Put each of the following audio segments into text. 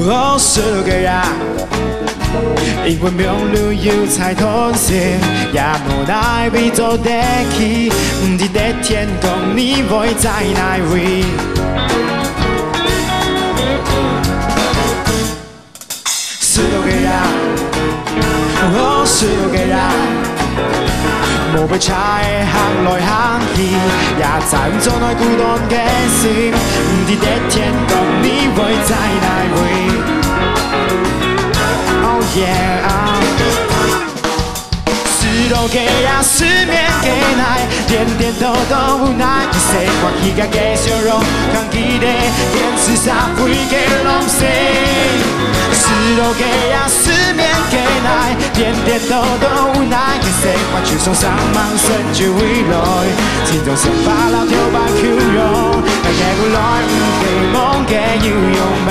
哦，是个呀，因为名利有才吞噬，也无奈为做得起，唔知在天空你会在哪位？是个呀，哦，是个呀。 无被差的行来行去，也知做内孤单的心，唔知在天空你会在哪位 ？Oh yeah！ 是路给呀，失眠给来，点点滴滴无奈，生活起家嘅笑容，扛起的坚持啥会给拢死。 是路给呀，失眠给来，点点滴滴无奈嘅生活，就送上满身就回来，心中想法老跳把笑容，但嘅古來唔給夢嘅要用慢。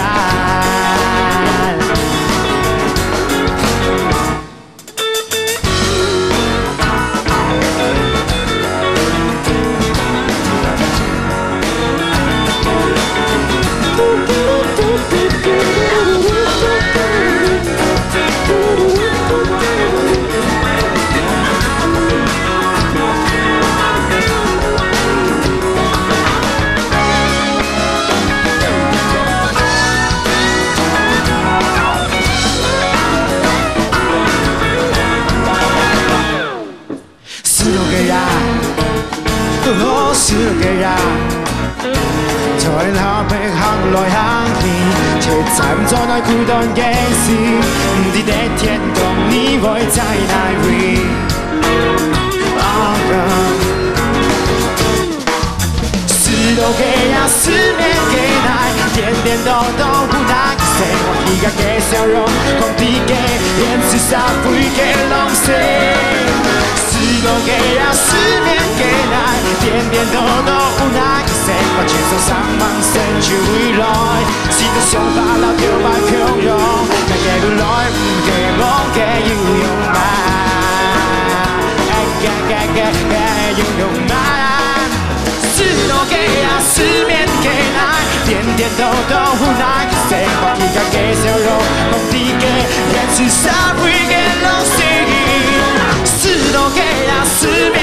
哦，是个呀，在那邊行來行去，卻找唔到那孤單嘅心，唔知在天空你會在哪位？是路給呀，失眠給來，點點滴滴無奈嘅生活，而家嘅笑容，狂啲嘅堅持啥會嘅攏死。 是路給呀，失眠給來，點點滴滴無奈嘅生活，全數上滿身就回來，心中想法老掉把強容，但嘅古來唔嘅夢嘅要用慢，要用慢。是路給呀，失眠給來，點點滴滴無奈嘅生活，而家嘅笑容，狂啲嘅堅持啥會嘅攏死。 是路給呀，失眠